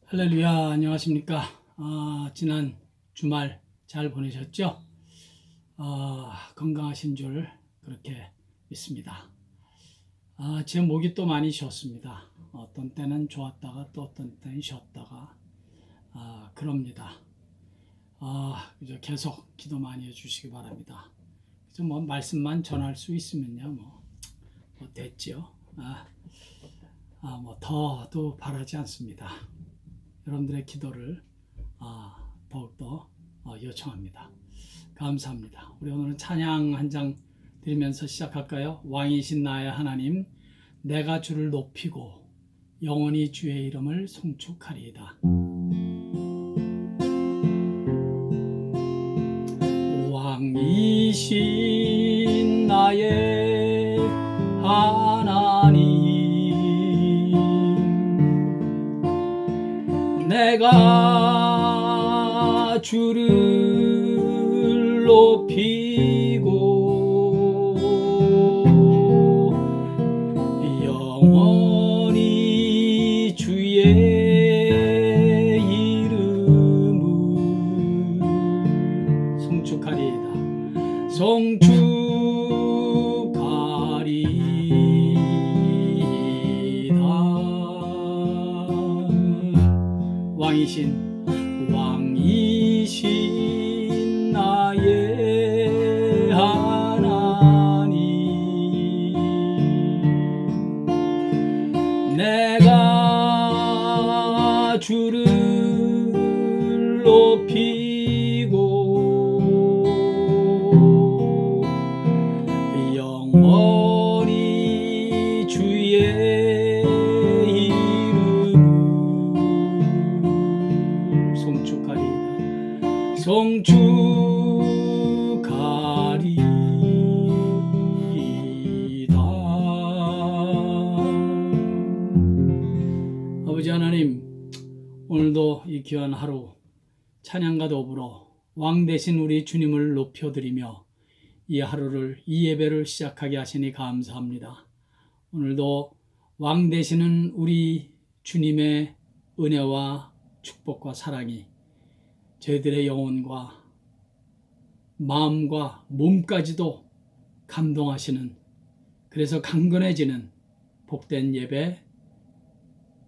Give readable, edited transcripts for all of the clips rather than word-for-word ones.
할렐루야, 안녕하십니까? 지난 주말 잘 보내셨죠? 건강하신 줄 그렇게 믿습니다. 제 목이 또 많이 쉬었습니다. 어떤 때는 좋았다가 또 어떤 때는 쉬었다가 그럽니다. 그저 계속 기도 많이 해주시기 바랍니다. 그저 뭐 말씀만 전할 수 있으면요, 뭐 됐지요. 뭐 더도 바라지 않습니다. 여러분들의 기도를 더욱더 요청합니다. 감사합니다. 우리 오늘은 찬양 한 장 드리면서 시작할까요? 왕이신 나의 하나님, 내가 주를 높이고 영원히 주의 이름을 송축하리이다. 왕이신 나의 하나님, 내가 주를 높이고 영원히 주의 이름을 송축하리이다. 왕이신 나의 하나님, 내가 주를 높이고 영원히 주의 송축하리이다. 아버지 하나님, 오늘도 이 귀한 하루 찬양과 더불어 왕 되신 우리 주님을 높여드리며 이 하루를, 이 예배를 시작하게 하시니 감사합니다. 오늘도 왕 되시는 우리 주님의 은혜와 축복과 사랑이 저희들의 영혼과 마음과 몸까지도 감동하시는, 그래서 강건해지는 복된 예배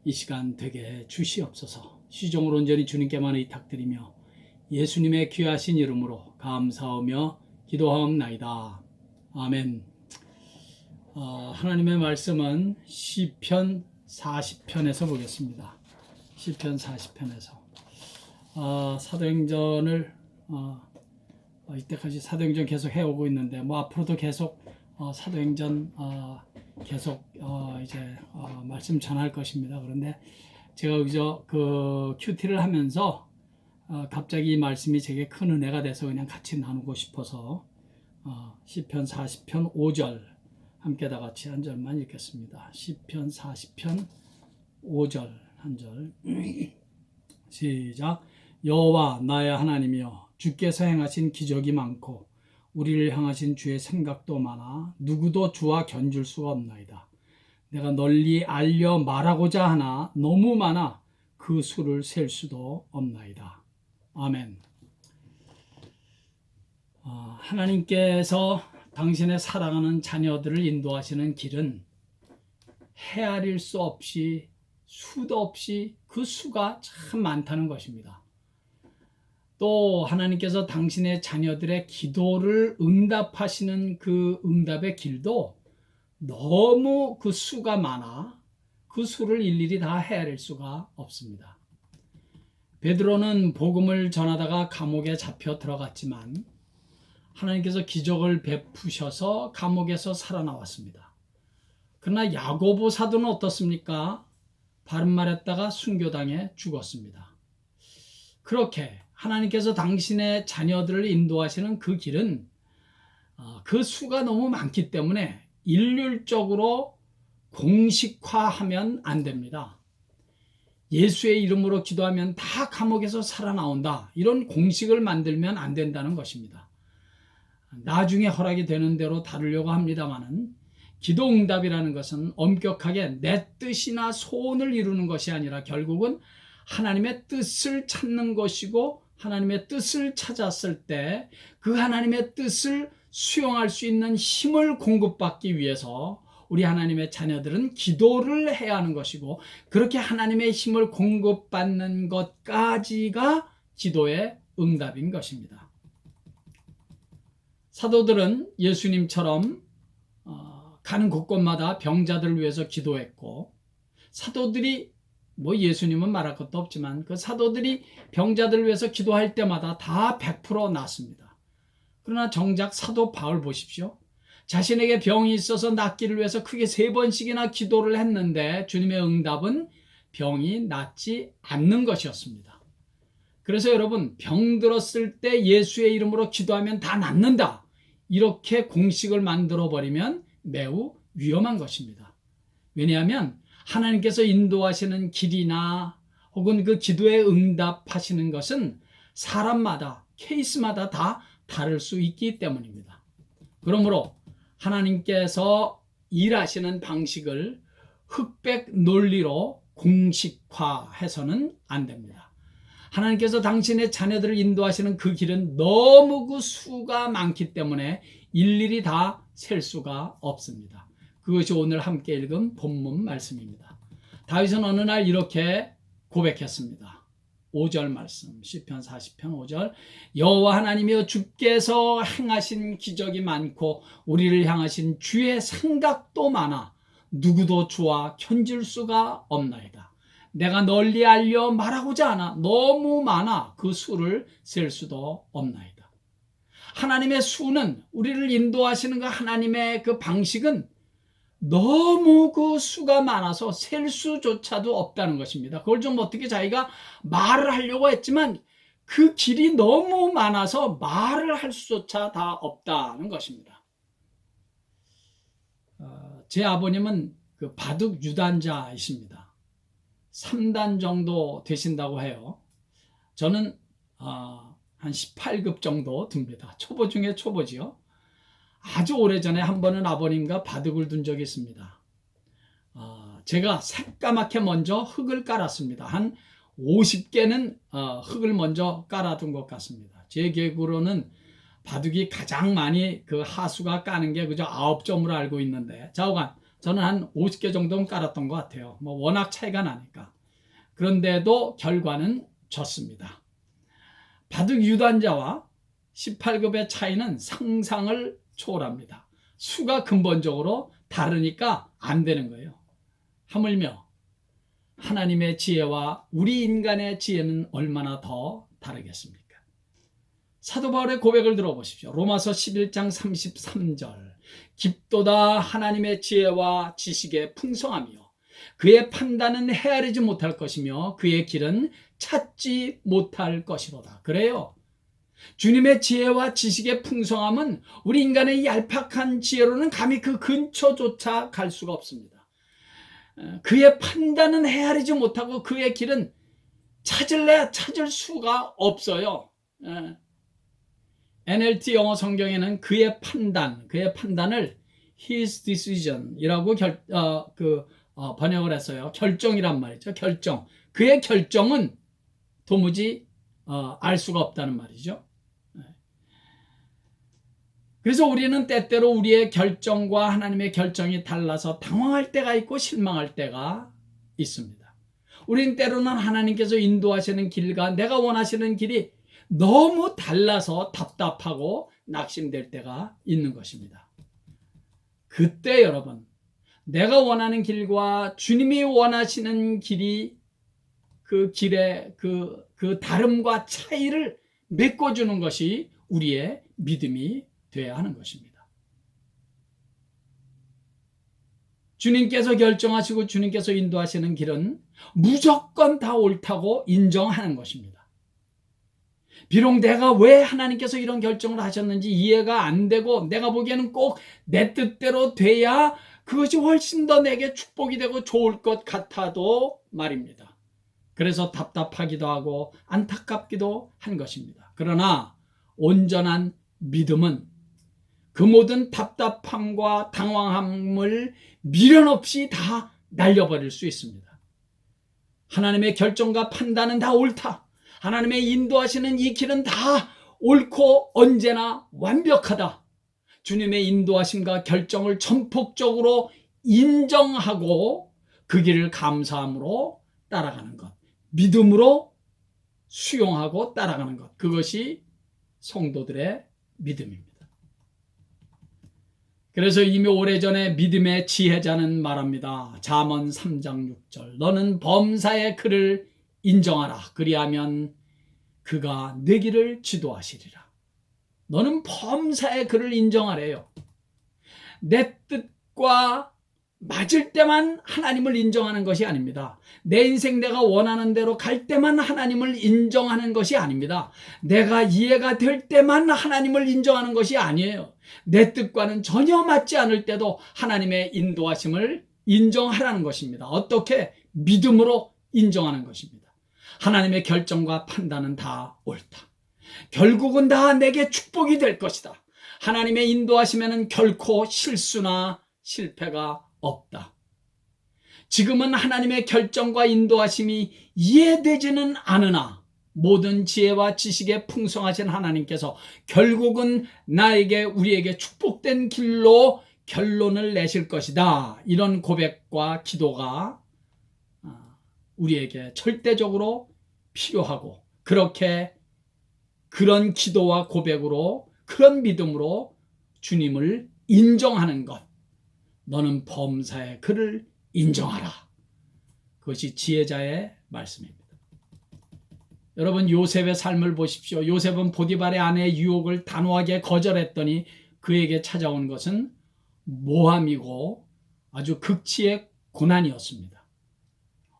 이 시간 되게 주시옵소서. 시종으로 온전히 주님께만 의탁드리며 예수님의 귀하신 이름으로 감사하며 기도하옵나이다. 아멘. 하나님의 말씀은 시편 40편에서 보겠습니다. 시편 40편에서 사도행전을 이때까지 사도행전 계속 해오고 있는데 뭐 앞으로도 계속 사도행전 계속 이제 말씀 전할 것입니다. 그런데 제가 그저 그 큐티를 하면서 갑자기 이 말씀이 제게 큰 은혜가 돼서 그냥 같이 나누고 싶어서 시편 40편 5절 함께 다 같이 한 절만 읽겠습니다. 시편 40편 5절 한 절 시작. 여호와 나의 하나님이여, 주께서 행하신 기적이 많고 우리를 향하신 주의 생각도 많아 누구도 주와 견줄 수가 없나이다. 내가 널리 알려 말하고자 하나 너무 많아 그 수를 셀 수도 없나이다. 아멘. 하나님께서 당신의 사랑하는 자녀들을 인도하시는 길은 헤아릴 수 없이, 수도 없이 그 수가 참 많다는 것입니다. 또 하나님께서 당신의 자녀들의 기도를 응답하시는 그 응답의 길도 너무 그 수가 많아 그 수를 일일이 다 헤아릴 수가 없습니다. 베드로는 복음을 전하다가 감옥에 잡혀 들어갔지만 하나님께서 기적을 베푸셔서 감옥에서 살아나왔습니다. 그러나 야고보 사도는 어떻습니까? 바른 말했다가 순교당해 죽었습니다. 그렇게 하나님께서 당신의 자녀들을 인도하시는 그 길은 그 수가 너무 많기 때문에 일률적으로 공식화하면 안 됩니다. 예수의 이름으로 기도하면 다 감옥에서 살아나온다, 이런 공식을 만들면 안 된다는 것입니다. 나중에 허락이 되는 대로 다루려고 합니다마는 기도응답이라는 것은 엄격하게 내 뜻이나 소원을 이루는 것이 아니라 결국은 하나님의 뜻을 찾는 것이고 하나님의 뜻을 찾았을 때 그 하나님의 뜻을 수용할 수 있는 힘을 공급받기 위해서 우리 하나님의 자녀들은 기도를 해야 하는 것이고 그렇게 하나님의 힘을 공급받는 것까지가 기도의 응답인 것입니다. 사도들은 예수님처럼 가는 곳곳마다 병자들을 위해서 기도했고 사도들이 예수님은 말할 것도 없지만 그 사도들이 병자들을 위해서 기도할 때마다 다 100% 낫습니다. 그러나 정작 사도 바울 보십시오. 자신에게 병이 있어서 낫기를 위해서 크게 3번씩이나 기도를 했는데 주님의 응답은 병이 낫지 않는 것이었습니다. 그래서 여러분 병 들었을 때 예수의 이름으로 기도하면 다 낫는다. 이렇게 공식을 만들어 버리면 매우 위험한 것입니다. 왜냐하면 하나님께서 인도하시는 길이나 혹은 그 기도에 응답하시는 것은 사람마다 케이스마다 다 다를 수 있기 때문입니다. 그러므로 하나님께서 일하시는 방식을 흑백 논리로 공식화해서는 안 됩니다. 하나님께서 당신의 자녀들을 인도하시는 그 길은 너무 그 수가 많기 때문에 일일이 다 셀 수가 없습니다. 그것이 오늘 함께 읽은 본문 말씀입니다. 다윗은 어느 날 이렇게 고백했습니다. 5절 말씀, 시편 40편 5절. 여호와 하나님이여 주께서 행하신 기적이 많고 우리를 향하신 주의 생각도 많아 누구도 주와 견줄 수가 없나이다. 내가 널리 알려 말하고자 하나 너무 많아 그 수를 셀 수도 없나이다. 하나님의 수는 우리를 인도하시는 그 하나님의 그 방식은 너무 그 수가 많아서 셀 수조차도 없다는 것입니다. 그걸 좀 어떻게 자기가 말을 하려고 했지만 그 길이 너무 많아서 말을 할 수조차 다 없다는 것입니다. 제 아버님은 그 바둑 유단자이십니다. 3단 정도 되신다고 해요. 저는 한 18급 정도 듭니다. 초보 중에 초보지요. 아주 오래전에 한 번은 아버님과 바둑을 둔 적이 있습니다. 제가 새까맣게 먼저 흙을 깔았습니다. 한 50개는 흙을 먼저 깔아둔 것 같습니다. 제 기억으로는 바둑이 가장 많이 그 하수가 까는 게 그저 9점으로 알고 있는데 좌우간 저는 한 50개 정도는 깔았던 것 같아요. 워낙 차이가 나니까. 그런데도 결과는 졌습니다. 바둑 유단자와 18급의 차이는 상상을 초월합니다. 수가 근본적으로 다르니까 안 되는 거예요. 하물며 하나님의 지혜와 우리 인간의 지혜는 얼마나 더 다르겠습니까? 사도 바울의 고백을 들어보십시오. 로마서 11장 33절. 깊도다 하나님의 지혜와 지식의 풍성하며 그의 판단은 헤아리지 못할 것이며 그의 길은 찾지 못할 것이로다. 그래요. 주님의 지혜와 지식의 풍성함은 우리 인간의 얄팍한 지혜로는 감히 그 근처조차 갈 수가 없습니다. 그의 판단은 헤아리지 못하고 그의 길은 찾을래야 찾을 수가 없어요. NLT 영어 성경에는 그의 판단을 his decision이라고 번역을 했어요. 결정이란 말이죠. 결정. 그의 결정은 도무지 알 수가 없다는 말이죠. 그래서 우리는 때때로 우리의 결정과 하나님의 결정이 달라서 당황할 때가 있고 실망할 때가 있습니다. 우리는 때로는 하나님께서 인도하시는 길과 내가 원하시는 길이 너무 달라서 답답하고 낙심될 때가 있는 것입니다. 그때 여러분, 내가 원하는 길과 주님이 원하시는 길이 그 길의 그 다름과 차이를 메꿔주는 것이 우리의 믿음이 되어야 하는 것입니다. 주님께서 결정하시고 주님께서 인도하시는 길은 무조건 다 옳다고 인정하는 것입니다. 비록 내가 왜 하나님께서 이런 결정을 하셨는지 이해가 안 되고 내가 보기에는 꼭 내 뜻대로 돼야 그것이 훨씬 더 내게 축복이 되고 좋을 것 같아도 말입니다. 그래서 답답하기도 하고 안타깝기도 한 것입니다. 그러나 온전한 믿음은 그 모든 답답함과 당황함을 미련 없이 다 날려버릴 수 있습니다. 하나님의 결정과 판단은 다 옳다. 하나님의 인도하시는 이 길은 다 옳고 언제나 완벽하다. 주님의 인도하심과 결정을 전폭적으로 인정하고 그 길을 감사함으로 따라가는 것, 믿음으로 수용하고 따라가는 것, 그것이 성도들의 믿음입니다. 그래서 이미 오래전에 믿음의 지혜자는 말합니다. 잠언 3장 6절, 너는 범사의 그를 인정하라. 그리하면 그가 내 길을 지도하시리라. 너는 범사의 그를 인정하래요. 내 뜻과 맞을 때만 하나님을 인정하는 것이 아닙니다. 내 인생 내가 원하는 대로 갈 때만 하나님을 인정하는 것이 아닙니다. 내가 이해가 될 때만 하나님을 인정하는 것이 아니에요. 내 뜻과는 전혀 맞지 않을 때도 하나님의 인도하심을 인정하라는 것입니다. 어떻게? 믿음으로 인정하는 것입니다. 하나님의 결정과 판단은 다 옳다. 결국은 다 내게 축복이 될 것이다. 하나님의 인도하심에는 결코 실수나 실패가 없다. 지금은 하나님의 결정과 인도하심이 이해되지는 않으나 모든 지혜와 지식에 풍성하신 하나님께서 결국은 나에게, 우리에게 축복된 길로 결론을 내실 것이다. 이런 고백과 기도가 우리에게 절대적으로 필요하고, 그렇게 그런 기도와 고백으로, 그런 믿음으로 주님을 인정하는 것, 너는 범사의 그를 인정하라. 그것이 지혜자의 말씀입니다. 여러분, 요셉의 삶을 보십시오. 요셉은 보디발의 아내의 유혹을 단호하게 거절했더니 그에게 찾아온 것은 모함이고 아주 극치의 고난이었습니다.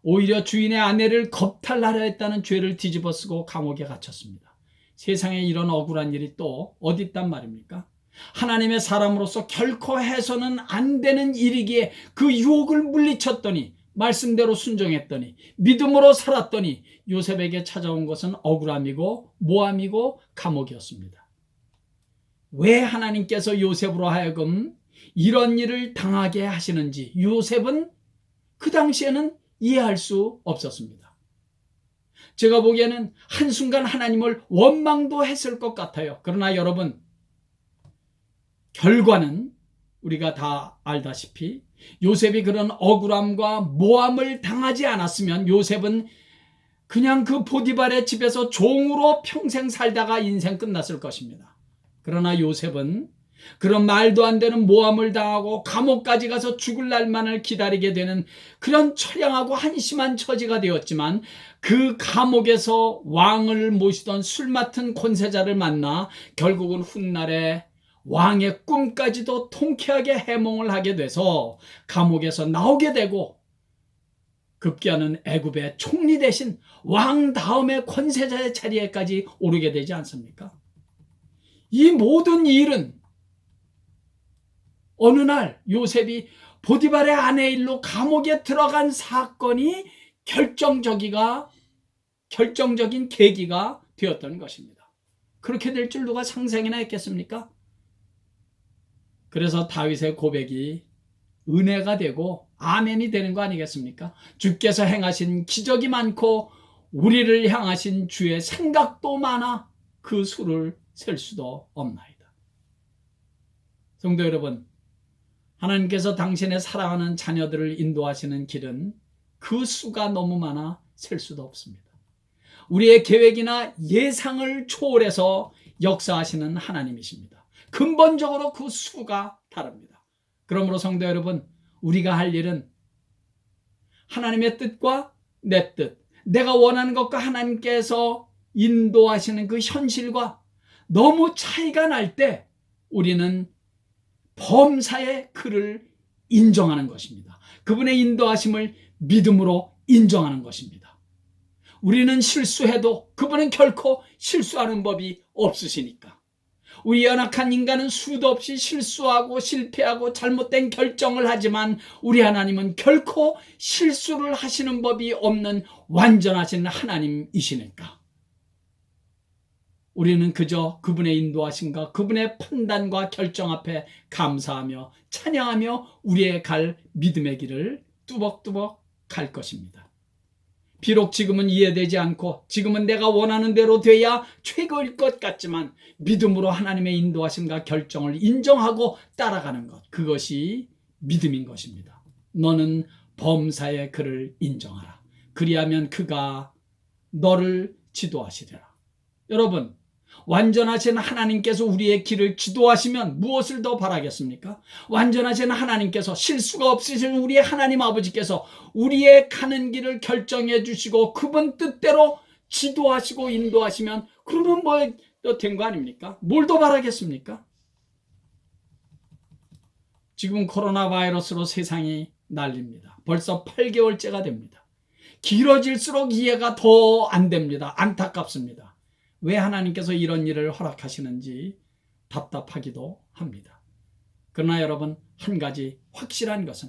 오히려 주인의 아내를 겁탈하려 했다는 죄를 뒤집어쓰고 감옥에 갇혔습니다. 세상에 이런 억울한 일이 또 어디 있단 말입니까? 하나님의 사람으로서 결코 해서는 안 되는 일이기에 그 유혹을 물리쳤더니, 말씀대로 순종했더니, 믿음으로 살았더니 요셉에게 찾아온 것은 억울함이고 모함이고 감옥이었습니다. 왜 하나님께서 요셉으로 하여금 이런 일을 당하게 하시는지 요셉은 그 당시에는 이해할 수 없었습니다. 제가 보기에는 한순간 하나님을 원망도 했을 것 같아요. 그러나 여러분, 결과는 우리가 다 알다시피 요셉이 그런 억울함과 모함을 당하지 않았으면 요셉은 그냥 그 보디발의 집에서 종으로 평생 살다가 인생 끝났을 것입니다. 그러나 요셉은 그런 말도 안 되는 모함을 당하고 감옥까지 가서 죽을 날만을 기다리게 되는 그런 처량하고 한심한 처지가 되었지만, 그 감옥에서 왕을 모시던 술 맡은 권세자를 만나 결국은 훗날에 왕의 꿈까지도 통쾌하게 해몽을 하게 돼서 감옥에서 나오게 되고, 급기야는 애굽의 총리 대신 왕 다음의 권세자의 자리에까지 오르게 되지 않습니까? 이 모든 일은 어느 날 요셉이 보디발의 아내 일로 감옥에 들어간 사건이 결정적인 계기가 되었던 것입니다. 그렇게 될 줄 누가 상상이나 했겠습니까? 그래서 다윗의 고백이 은혜가 되고 아멘이 되는 거 아니겠습니까? 주께서 행하신 기적이 많고 우리를 향하신 주의 생각도 많아 그 수를 셀 수도 없나이다. 성도 여러분, 하나님께서 당신의 사랑하는 자녀들을 인도하시는 길은 그 수가 너무 많아 셀 수도 없습니다. 우리의 계획이나 예상을 초월해서 역사하시는 하나님이십니다. 근본적으로 그 수가 다릅니다. 그러므로 성도 여러분, 우리가 할 일은 하나님의 뜻과 내 뜻, 내가 원하는 것과 하나님께서 인도하시는 그 현실과 너무 차이가 날 때 우리는 범사의 그를 인정하는 것입니다. 그분의 인도하심을 믿음으로 인정하는 것입니다. 우리는 실수해도 그분은 결코 실수하는 법이 없으시니까. 우리 연약한 인간은 수도 없이 실수하고 실패하고 잘못된 결정을 하지만 우리 하나님은 결코 실수를 하시는 법이 없는 완전하신 하나님이시니까 우리는 그저 그분의 인도하심과 그분의 판단과 결정 앞에 감사하며 찬양하며 우리의 갈 믿음의 길을 뚜벅뚜벅 갈 것입니다. 비록 지금은 이해되지 않고 지금은 내가 원하는 대로 돼야 최고일 것 같지만 믿음으로 하나님의 인도하심과 결정을 인정하고 따라가는 것, 그것이 믿음인 것입니다. 너는 범사의 그를 인정하라. 그리하면 그가 너를 지도하시리라. 여러분, 완전하신 하나님께서 우리의 길을 지도하시면 무엇을 더 바라겠습니까? 완전하신 하나님께서, 실수가 없으신 우리의 하나님 아버지께서 우리의 가는 길을 결정해 주시고 그분 뜻대로 지도하시고 인도하시면 그러면 뭐 된 거 아닙니까? 뭘 더 바라겠습니까? 지금 코로나 바이러스로 세상이 난립니다. 벌써 8개월째가 됩니다. 길어질수록 이해가 더 안 됩니다. 안타깝습니다. 왜 하나님께서 이런 일을 허락하시는지 답답하기도 합니다. 그러나 여러분, 한 가지 확실한 것은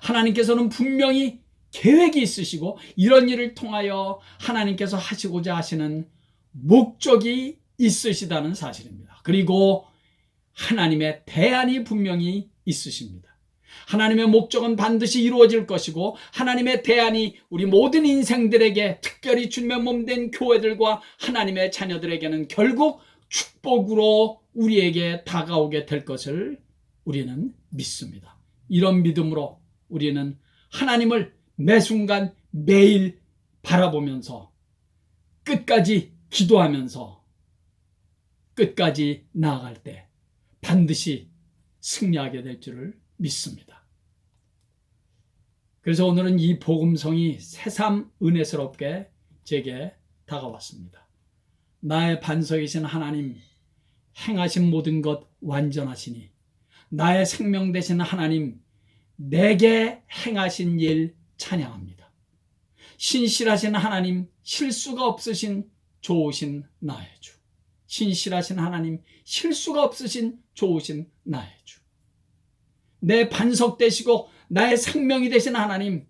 하나님께서는 분명히 계획이 있으시고 이런 일을 통하여 하나님께서 하시고자 하시는 목적이 있으시다는 사실입니다. 그리고 하나님의 대안이 분명히 있으십니다. 하나님의 목적은 반드시 이루어질 것이고 하나님의 대안이 우리 모든 인생들에게, 특별히 주님의 몸된 교회들과 하나님의 자녀들에게는 결국 축복으로 우리에게 다가오게 될 것을 우리는 믿습니다. 이런 믿음으로 우리는 하나님을 매 순간 매일 바라보면서 끝까지 기도하면서 끝까지 나아갈 때 반드시 승리하게 될 줄을 믿습니다. 그래서 오늘은 이 복음성이 새삼 은혜스럽게 제게 다가왔습니다. 나의 반석이신 하나님, 행하신 모든 것 완전하시니 나의 생명 되신 하나님, 내게 행하신 일 찬양합니다. 신실하신 하나님, 실수가 없으신 좋으신 나의 주. 신실하신 하나님, 실수가 없으신 좋으신 나의 주. 내 반석 되시고 나의 생명이 되신 하나님,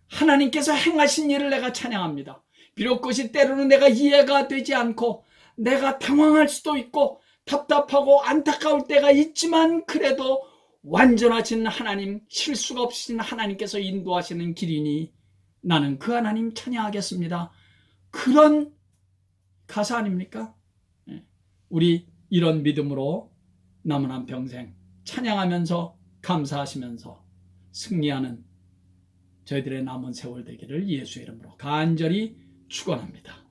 하나님께서 행하신 일을 내가 찬양합니다. 비록 그것이 때로는 내가 이해가 되지 않고 내가 당황할 수도 있고 답답하고 안타까울 때가 있지만 그래도 완전하신 하나님, 실수가 없으신 하나님께서 인도하시는 길이니 나는 그 하나님 찬양하겠습니다. 그런 가사 아닙니까? 우리 이런 믿음으로 남은 한평생 찬양하면서 감사하시면서 승리하는 저희들의 남은 세월 되기를 예수의 이름으로 간절히 축원합니다.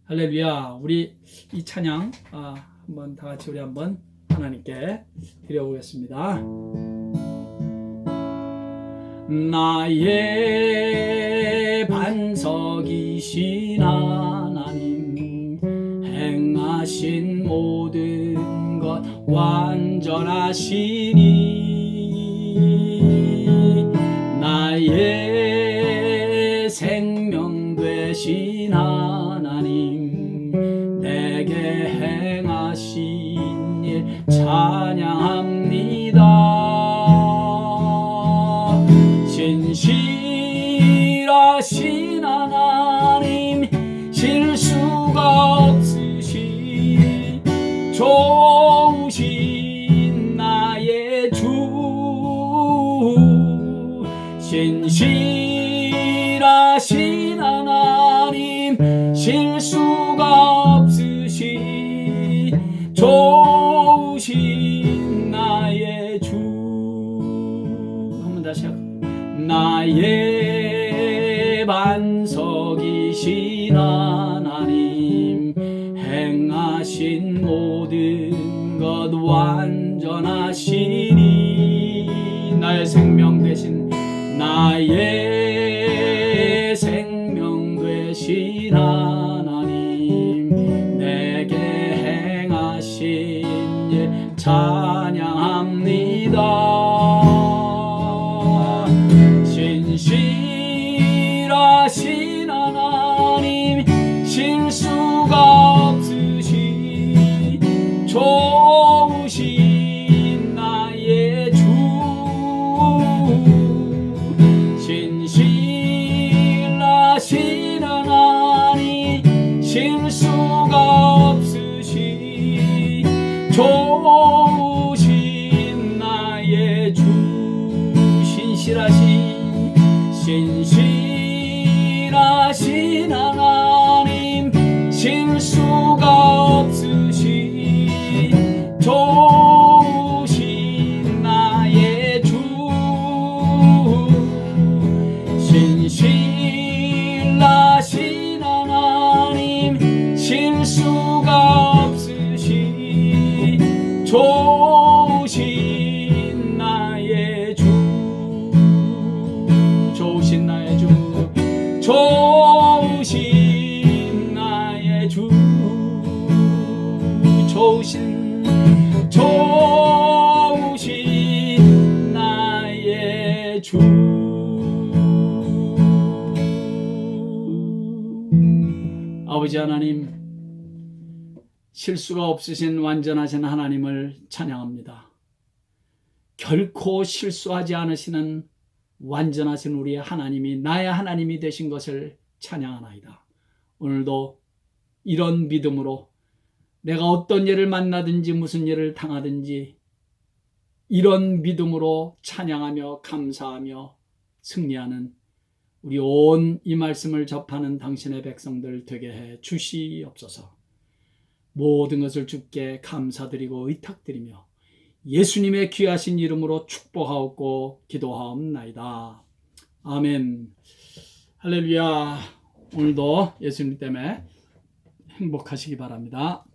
할렐루야. 우리 이 찬양 한번 다 같이 우리 한번 하나님께 드려보겠습니다. 나의 반석이신 하나님, 행하신 모든 것 완전하시니 나의 생명 되신 하나님, 내게 행하신 일 찬양합니다. 신실하신 하나님, 실수가 없으신 좋으신 나의 주. 신실하신 하나님, 실수가 없으신 좋으신 나의 주. 한번 다시 할까요? 나의 반석이신 하나님, 행하신 모든 것 완전하시니 나의 생명 되신, 나의 생명 되신 하나님, 내게 행하신 일 찬양합니다. 신실하신 하나님, 실수가 없으신 좋으신 나의 주. 신실하신 좋으신 나의 주, 좋으신 나의 주. 아버지 하나님, 실수가 없으신 완전하신 하나님을 찬양합니다. 결코 실수하지 않으시는 완전하신 우리의 하나님이 나의 하나님이 되신 것을 찬양하나이다. 오늘도 이런 믿음으로 내가 어떤 일을 만나든지 무슨 일을 당하든지 이런 믿음으로 찬양하며 감사하며 승리하는 우리 온 이 말씀을 접하는 당신의 백성들 되게 해 주시옵소서. 모든 것을 주께 감사드리고 의탁드리며 예수님의 귀하신 이름으로 축복하옵고 기도하옵나이다. 아멘. 할렐루야. 오늘도 예수님 때문에 행복하시기 바랍니다.